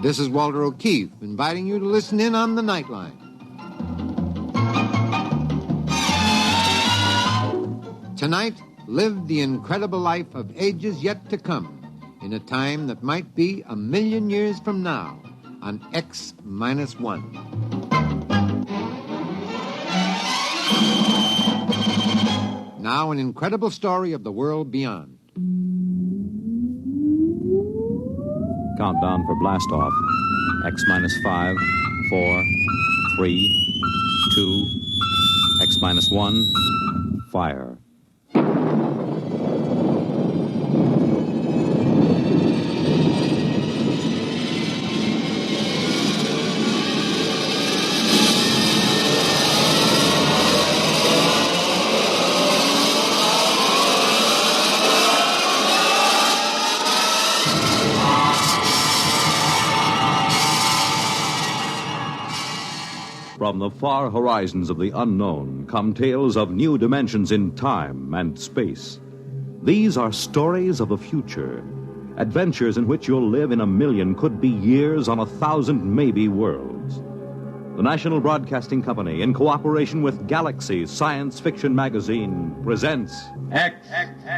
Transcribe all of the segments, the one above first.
This is Walter O'Keefe, inviting you to listen in on the Nightline. Tonight, live the incredible life of ages yet to come, in a time that might be 1,000,000 years from now, on X-1. Now, an incredible story of the world beyond. Countdown for blast-off. X-5, 4, 3, 2, X-1, fire. From the far horizons of the unknown come tales of new dimensions in time and space. These are stories of the future, adventures in which you'll live in 1,000,000, could be years, on 1,000 maybe worlds. The National Broadcasting Company, in cooperation with Galaxy Science Fiction Magazine, presents X-1.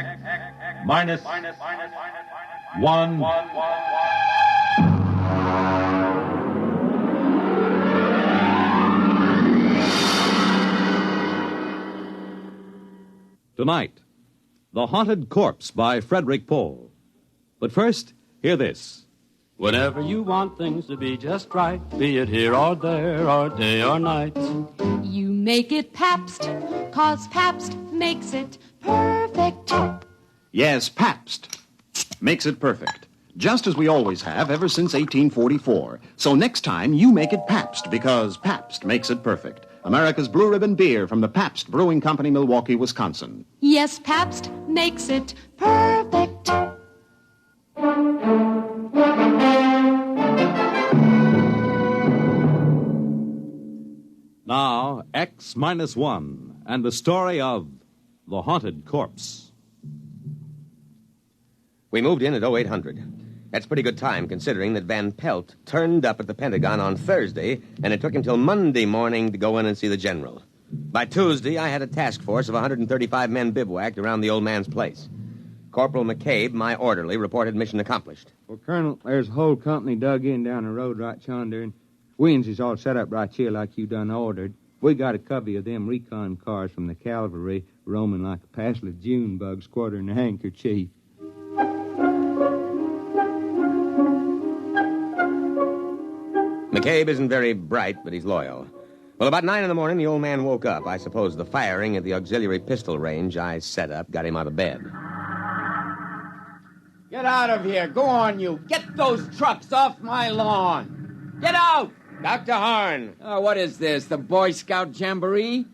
Tonight, The Haunted Corpse by Frederik Pohl. But first, hear this. Whenever you want things to be just right, be it here or there or day or night, you make it Pabst, 'cause Pabst makes it perfect. Yes, Pabst makes it perfect. Just as we always have ever since 1844. So next time, you make it Pabst, because Pabst makes it perfect. America's Blue Ribbon beer from the Pabst Brewing Company, Milwaukee, Wisconsin. Yes, Pabst makes it perfect. Now, X-1 and the story of The Haunted Corpse. We moved in at 0800. That's pretty good time, considering that Van Pelt turned up at the Pentagon on Thursday, and it took him till Monday morning to go in and see the general. By Tuesday, I had a task force of 135 men bivouacked around the old man's place. Corporal McCabe, my orderly, reported mission accomplished. Well, Colonel, there's a whole company dug in down the road right yonder, and Wins is all set up right here like you done ordered. We got a covey of them recon cars from the cavalry roaming like a passel of June bugs quartering a handkerchief. McCabe isn't very bright, but he's loyal. Well, about 9 in the morning, the old man woke up. I suppose the firing at the auxiliary pistol range I set up got him out of bed. Get out of here. Go on, you. Get those trucks off my lawn. Get out! Dr. Horn! Oh, what is this, the Boy Scout Jamboree?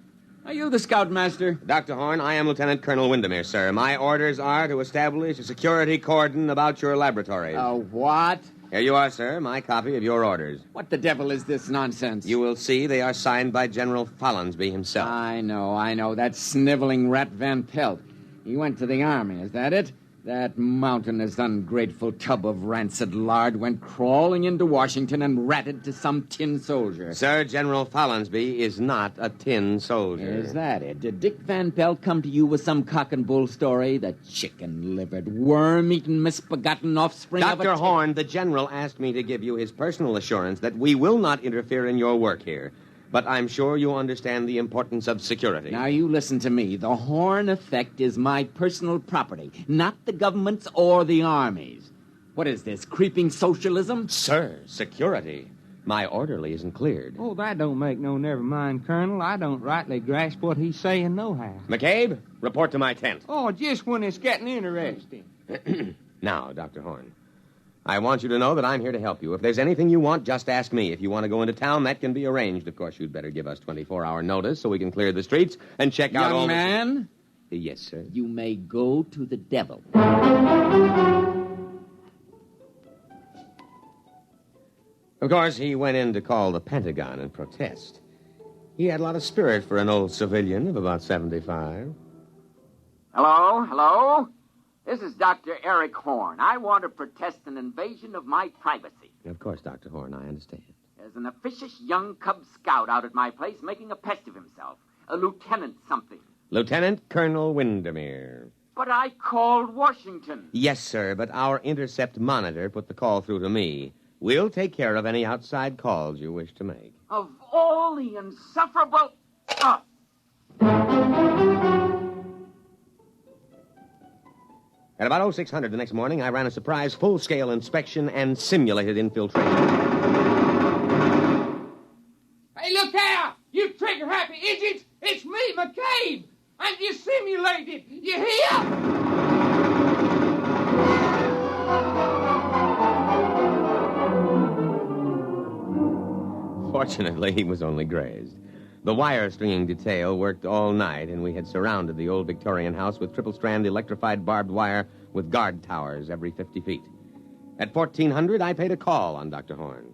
Are you the scoutmaster? Dr. Horn, I am Lieutenant Colonel Windermere, sir. My orders are to establish a security cordon about your laboratory. What? Here you are, sir, my copy of your orders. What the devil is this nonsense? You will see they are signed by General Follansby himself. I know. That sniveling rat Van Pelt. He went to the army, is that it? That mountainous, ungrateful tub of rancid lard went crawling into Washington and ratted to some tin soldier. Sir, General Follansby is not a tin soldier. Is that it? Did Dick Van Pelt come to you with some cock and bull story? The chicken-livered, worm-eaten, misbegotten offspring of a... Dr. Horn, the general asked me to give you his personal assurance that we will not interfere in your work here. But I'm sure you understand the importance of security. Now, you listen to me. The Horn effect is my personal property, not the government's or the Army's. What is this, creeping socialism? Sir, security. My orderly isn't cleared. Oh, that don't make no never mind, Colonel. I don't rightly grasp what he's saying nohow. McCabe, report to my tent. Oh, just when it's getting interesting. Now, Dr. Horn, I want you to know that I'm here to help you. If there's anything you want, just ask me. If you want to go into town, that can be arranged. Of course, you'd better give us 24-hour notice so we can clear the streets and check out all... Young man? Yes, sir. You may go to the devil. Of course, he went in to call the Pentagon and protest. He had a lot of spirit for an old civilian of about 75. Hello? This is Dr. Eric Horn. I want to protest an invasion of my privacy. Of course, Dr. Horn, I understand. There's an officious young Cub Scout out at my place making a pest of himself. A lieutenant something. Lieutenant Colonel Windermere. But I called Washington. Yes, sir, but our intercept monitor put the call through to me. We'll take care of any outside calls you wish to make. Of all the insufferable... At about 0600 the next morning, I ran a surprise full-scale inspection and simulated infiltration. Hey, look there! You trigger-happy idiots! It's me, McCabe! And you simulated! You hear? Fortunately, he was only grazed. The wire-stringing detail worked all night, and we had surrounded the old Victorian house with triple-strand electrified barbed wire with guard towers every 50 feet. At 1400, I paid a call on Dr. Horn.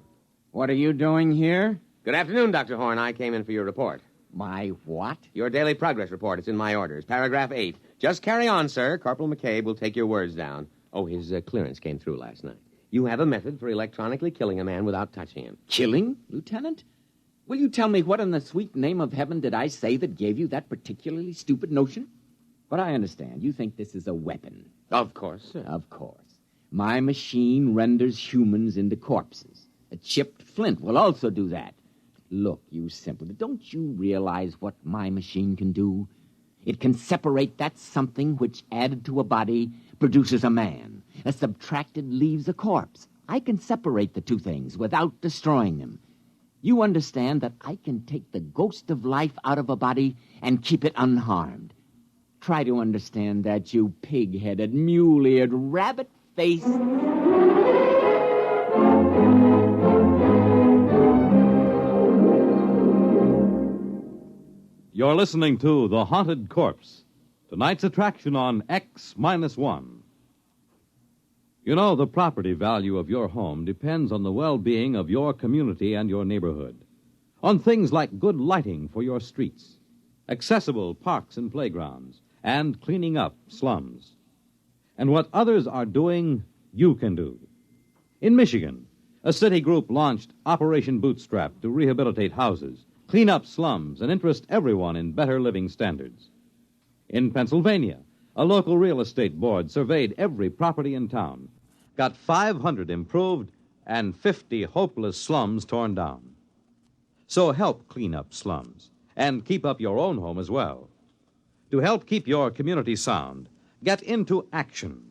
What are you doing here? Good afternoon, Dr. Horn. I came in for your report. My what? Your daily progress report. It's in my orders. Paragraph 8. Just carry on, sir. Corporal McCabe will take your words down. Oh, his clearance came through last night. You have a method for electronically killing a man without touching him. Killing, Lieutenant? Will you tell me what in the sweet name of heaven did I say that gave you that particularly stupid notion? But I understand. You think this is a weapon. Of course, sir. Of course. My machine renders humans into corpses. A chipped flint will also do that. Look, you simpleton, don't you realize what my machine can do? It can separate that something which, added to a body, produces a man. A subtracted leaves a corpse. I can separate the two things without destroying them. You understand that I can take the ghost of life out of a body and keep it unharmed. Try to understand that, you pig-headed, mule-eared, rabbit-faced... You're listening to The Haunted Corpse, tonight's attraction on X-1. You know, the property value of your home depends on the well-being of your community and your neighborhood, on things like good lighting for your streets, accessible parks and playgrounds, and cleaning up slums. And what others are doing, you can do. In Michigan, a city group launched Operation Bootstrap to rehabilitate houses, clean up slums, and interest everyone in better living standards. In Pennsylvania, a local real estate board surveyed every property in town, got 500 improved and 50 hopeless slums torn down. So help clean up slums and keep up your own home as well. To help keep your community sound, get into Action.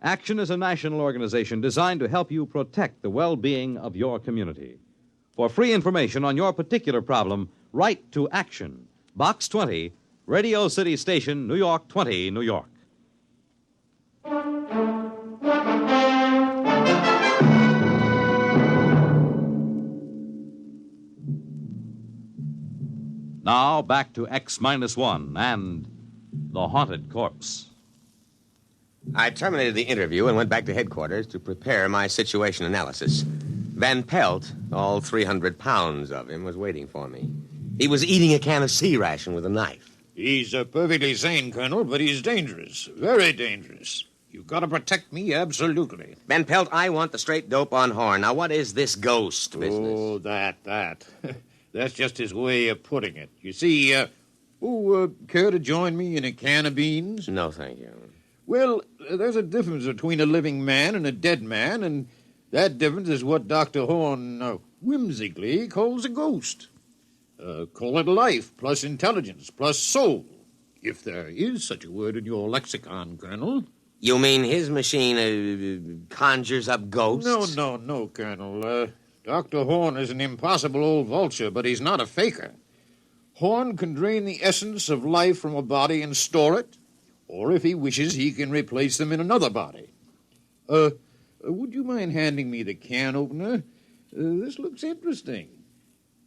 Action is a national organization designed to help you protect the well-being of your community. For free information on your particular problem, write to Action, Box 20, Radio City Station, New York 20, New York. Now, back to X-1 and The Haunted Corpse. I terminated the interview and went back to headquarters to prepare my situation analysis. Van Pelt, all 300 pounds of him, was waiting for me. He was eating a can of sea ration with a knife. He's perfectly sane, Colonel, but he's dangerous. Very dangerous. You've got to protect me, absolutely. Van Pelt, I want the straight dope on Horn. Now, what is this ghost business? Oh, that. That's just his way of putting it. You see, care to join me in a can of beans? No, thank you. Well, there's a difference between a living man and a dead man, and that difference is what Dr. Horn whimsically calls a ghost. Call it life plus intelligence plus soul, if there is such a word in your lexicon, Colonel. You mean his machine conjures up ghosts? No, Colonel. Dr. Horn is an impossible old vulture, but he's not a faker. Horn can drain the essence of life from a body and store it, or if he wishes, he can replace them in another body. Would you mind handing me the can opener? This looks interesting.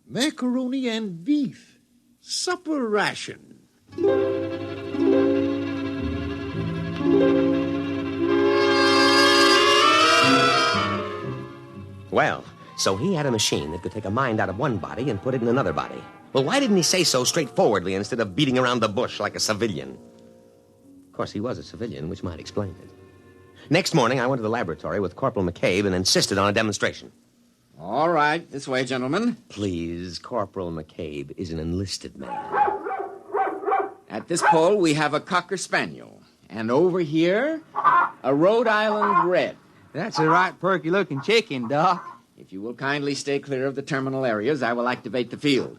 Macaroni and beef. Supper ration. Well, so he had a machine that could take a mind out of one body and put it in another body. Well, why didn't he say so straightforwardly instead of beating around the bush like a civilian? Of course, he was a civilian, which might explain it. Next morning, I went to the laboratory with Corporal McCabe and insisted on a demonstration. All right, this way, gentlemen. Please, Corporal McCabe is an enlisted man. At this pole, we have a Cocker Spaniel. And over here, a Rhode Island Red. That's a right perky-looking chicken, Doc. If you will kindly stay clear of the terminal areas, I will activate the field.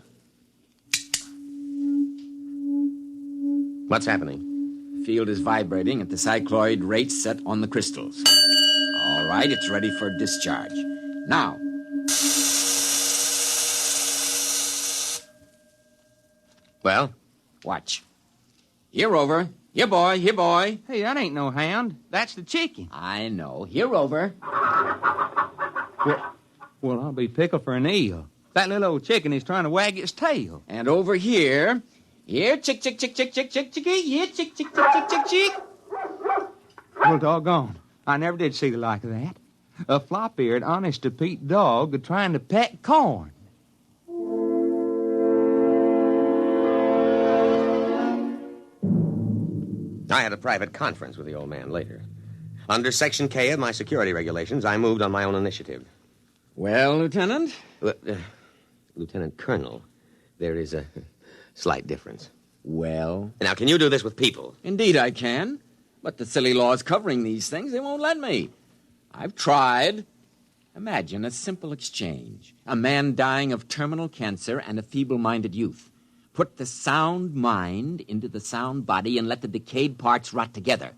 What's happening? The field is vibrating at the cycloid rate set on the crystals. All right, it's ready for discharge. Now. Well? Watch. Here, Rover. Here, boy. Here, boy. Hey, that ain't no hound. That's the chicken. I know. Here, Rover. Well, I'll be pickled for an eel. That little old chicken is trying to wag its tail. And over here. Here, chick, chick, chick, chick, chick, chick, chickie. Here, chick, chick, chick, chick, chick, chick. Well, doggone. I never did see the like of that. A flop-eared, honest-to-Pete dog trying to peck corn. I had a private conference with the old man later. Under Section K of my security regulations, I moved on my own initiative. Well, Lieutenant? Lieutenant Colonel, there is a slight difference. Well? Now, can you do this with people? Indeed I can. But the silly laws covering these things, they won't let me. I've tried. Imagine a simple exchange. A man dying of terminal cancer and a feeble-minded youth. Put the sound mind into the sound body and let the decayed parts rot together.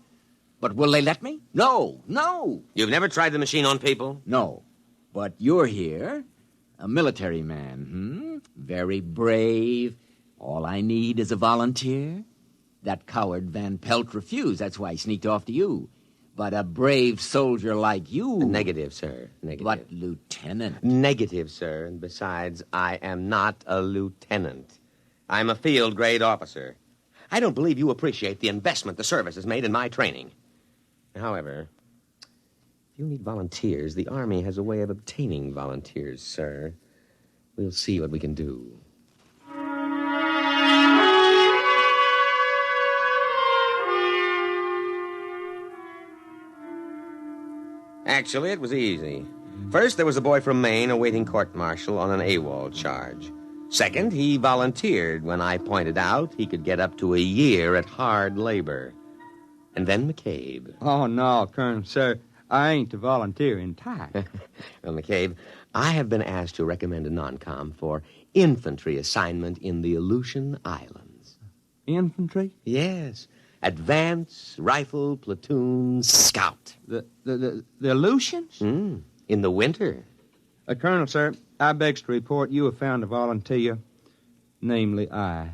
But will they let me? No, no. You've never tried the machine on people? No. But you're here, a military man, Very brave. All I need is a volunteer. That coward Van Pelt refused. That's why he sneaked off to you. But a brave soldier like you... Negative, sir. Negative. But, Lieutenant... Negative, sir. And besides, I am not a lieutenant. I'm a field-grade officer. I don't believe you appreciate the investment the service has made in my training. However, if you need volunteers, the Army has a way of obtaining volunteers, sir. We'll see what we can do. Actually, it was easy. First, there was a boy from Maine awaiting court-martial on an AWOL charge. Second, he volunteered when I pointed out he could get up to a year at hard labor. And then McCabe. Oh, no, Colonel, sir. I ain't a volunteering type. Well, McCabe, I have been asked to recommend a non-com for infantry assignment in the Aleutian Islands. Infantry? Yes. Advance, rifle, platoon, scout. The Aleutians? In the winter. Colonel, sir, I begs to report you have found a volunteer, namely I.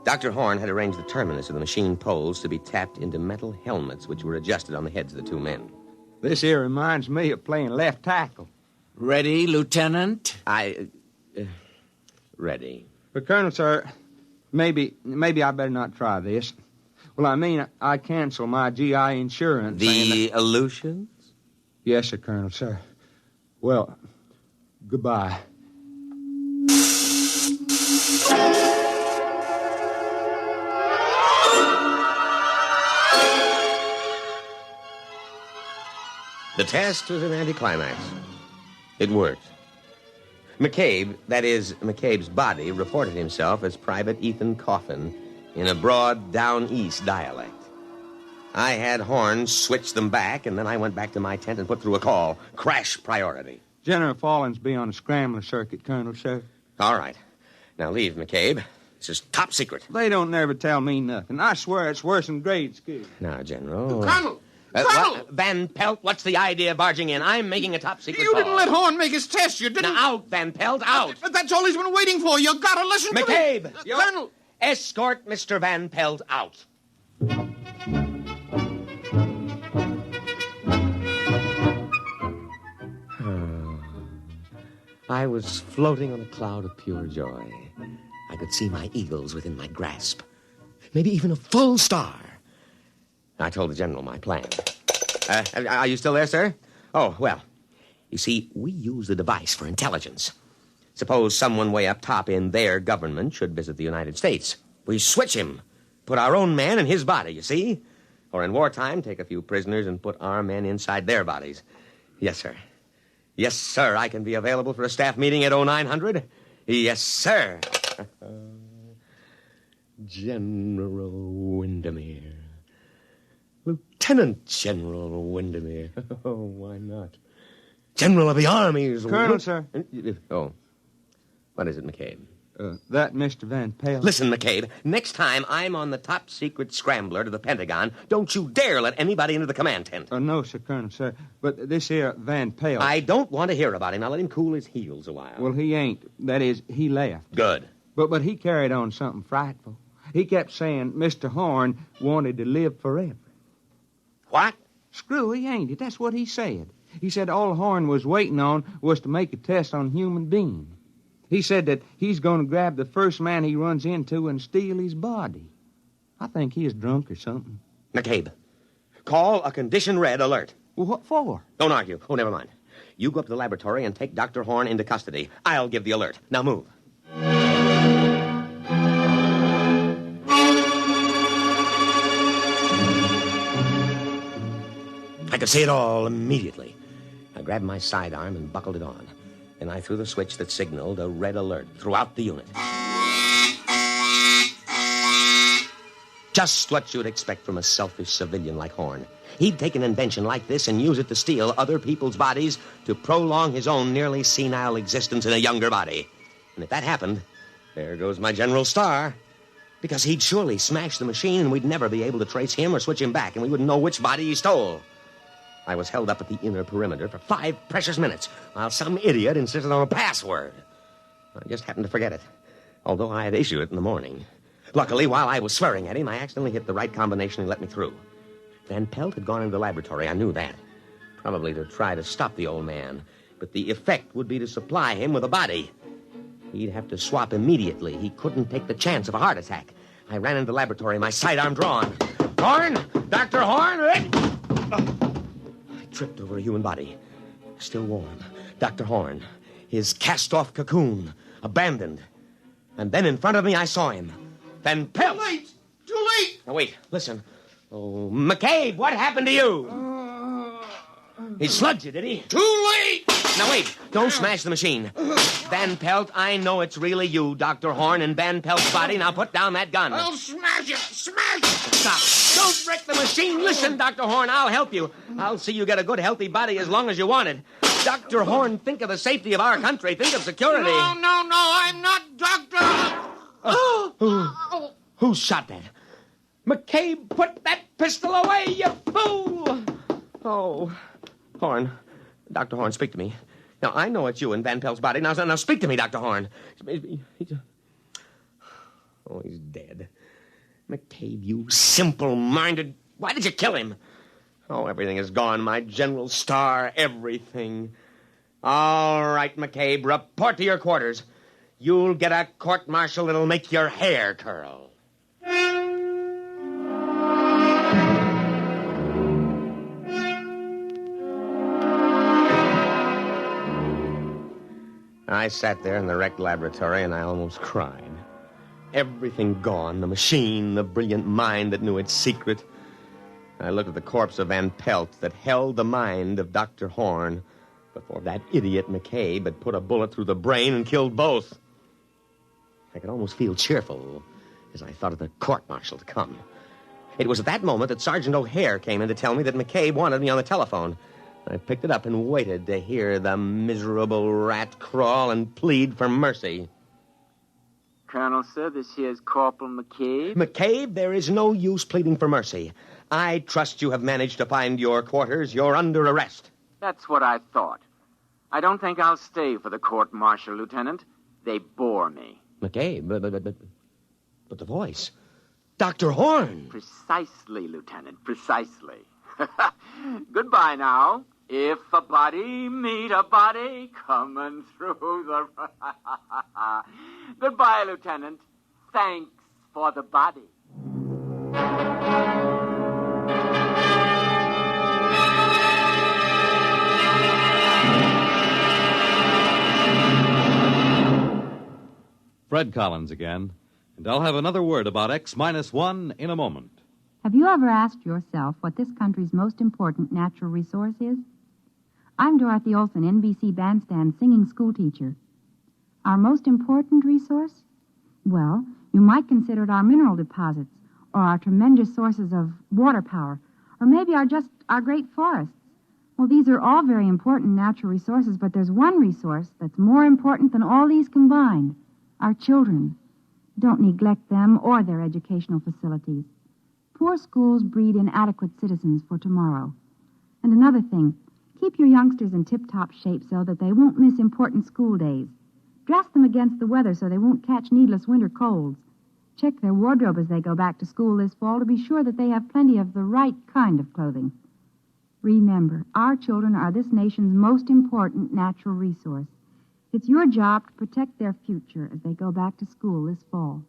Dr. Horn had arranged the terminus of the machine poles to be tapped into metal helmets which were adjusted on the heads of the two men. This here reminds me of playing left tackle. Ready, Lieutenant? Ready. But, Colonel, sir, maybe I better not try this. Well, I mean, I cancel my GI insurance. The Aleutians? Yes, sir, Colonel, sir. Well, goodbye. The test was an anticlimax. It worked. McCabe, that is, McCabe's body, reported himself as Private Ethan Coffin in a broad down-east dialect. I had Horn switch them back, and then I went back to my tent and put through a call. Crash priority. General Fallins be on a scrambler circuit, Colonel, sir. All right. Now leave, McCabe. This is top secret. They don't never tell me nothing. I swear it's worse than grade school. Now, General... Colonel! Van Pelt, what's the idea of barging in? I'm making a top secret You call. didn't let Horn make his test. You didn't... Now, out, Van Pelt, out. But that's all he's been waiting for. You gotta listen to me. McCabe! Colonel! Escort Mr. Van Pelt out. I was floating on a cloud of pure joy. I could see my eagles within my grasp. Maybe even a full star. I told the general my plan. Are you still there, sir? Oh, well, you see, we use the device for intelligence. Suppose someone way up top in their government should visit the United States. We switch him. Put our own man in his body, you see? Or in wartime, take a few prisoners and put our men inside their bodies. Yes, sir. Yes, sir, I can be available for a staff meeting at 0900. Yes, sir. General Windermere. Lieutenant General Windermere. Oh, why not? General of the armies. Colonel, sir. Oh. What is it, McCabe? That Mr. Van Pelt. Listen, McCabe, next time I'm on the top-secret scrambler to the Pentagon, don't you dare let anybody into the command tent. No, sir, Colonel, sir. But this here Van Pelt... I don't want to hear about him. Now let him cool his heels a while. Well, he ain't. That is, he left. Good. But he carried on something frightful. He kept saying Mr. Horn wanted to live forever. What? Screwy, ain't it? That's what he said. He said all Horn was waiting on was to make a test on human beings. He said that he's going to grab the first man he runs into and steal his body. I think he is drunk or something. McCabe, call a condition red alert. Well, what for? Don't argue. Oh, never mind. You go up to the laboratory and take Dr. Horn into custody. I'll give the alert. Now move. I could see it all immediately. I grabbed my sidearm and buckled it on. Then I threw the switch that signaled a red alert throughout the unit. Just what you'd expect from a selfish civilian like Horn. He'd take an invention like this and use it to steal other people's bodies to prolong his own nearly senile existence in a younger body. And if that happened, there goes my General Star. Because he'd surely smash the machine and we'd never be able to trace him or switch him back, and we wouldn't know which body he stole. I was held up at the inner perimeter for 5 precious minutes while some idiot insisted on a password. I just happened to forget it, although I had issued it in the morning. Luckily, while I was swearing at him, I accidentally hit the right combination and let me through. Van Pelt had gone into the laboratory. I knew that. Probably to try to stop the old man. But the effect would be to supply him with a body. He'd have to swap immediately. He couldn't take the chance of a heart attack. I ran into the laboratory, my sidearm drawn. Horn! Dr. Horn! Tripped over a human body. Still warm. Dr. Horn. His cast-off cocoon. Abandoned. And then in front of me, I saw him. Van Pelt! Too late! Too late! Now, wait. Listen. Oh, McCabe, what happened to you? He slugged you, did he? Too late! Now, wait. Don't smash the machine. Van Pelt, I know it's really you, Dr. Horn, and Van Pelt's body. Now put down that gun. I'll smash it! Smash it! Stop. Don't wreck the machine. Listen, Dr. Horn, I'll help you. I'll see you get a good, healthy body as long as you want it. Dr. Horn, think of the safety of our country. Think of security. No, I'm not Doctor... Who shot that? McCabe, put that pistol away, you fool! Oh, Horn. Dr. Horn, speak to me. Now, I know it's you in Van Pelt's body. Now speak to me, Dr. Horn. Oh, he's dead. McCabe, you simple-minded... Why did you kill him? Oh, everything is gone. My General Star, everything. All right, McCabe, report to your quarters. You'll get a court-martial that'll make your hair curl. I sat there in the wrecked laboratory, and I almost cried. Everything gone, the machine, the brilliant mind that knew its secret. I looked at the corpse of Van Pelt that held the mind of Dr. Horn before that idiot McCabe had put a bullet through the brain and killed both. I could almost feel cheerful as I thought of the court-martial to come. It was at that moment that Sergeant O'Hare came in to tell me that McCabe wanted me on the telephone. I picked it up and waited to hear the miserable rat crawl and plead for mercy. Colonel, sir, this here's Corporal McCabe. McCabe, there is no use pleading for mercy. I trust you have managed to find your quarters. You're under arrest. That's what I thought. I don't think I'll stay for the court-martial, Lieutenant. They bore me. McCabe, but the voice. Dr. Horn. Precisely, Lieutenant, precisely. Goodbye now. If a body meet a body coming through the... Goodbye, Lieutenant. Thanks for the body. Fred Collins again, and I'll have another word about X-1 in a moment. Have you ever asked yourself what this country's most important natural resource is? I'm Dorothy Olson, NBC Bandstand singing schoolteacher. Our most important resource? Well, you might consider it our mineral deposits, or our tremendous sources of water power, or maybe our great forests. Well, these are all very important natural resources, but there's one resource that's more important than all these combined: our children. Don't neglect them or their educational facilities. Poor schools breed inadequate citizens for tomorrow. And another thing, keep your youngsters in tip-top shape so that they won't miss important school days. Dress them against the weather so they won't catch needless winter colds. Check their wardrobe as they go back to school this fall to be sure that they have plenty of the right kind of clothing. Remember, our children are this nation's most important natural resource. It's your job to protect their future as they go back to school this fall.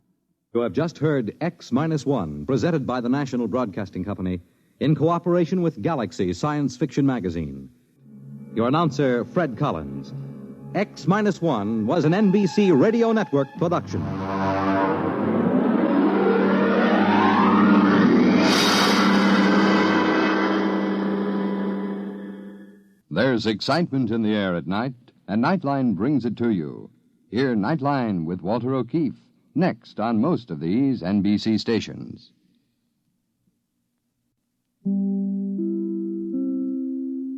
You have just heard X-1, presented by the National Broadcasting Company in cooperation with Galaxy Science Fiction Magazine. Your announcer, Fred Collins. X-1 was an NBC Radio Network production. There's excitement in the air at night, and Nightline brings it to you. Hear Nightline with Walter O'Keefe next on most of these NBC stations.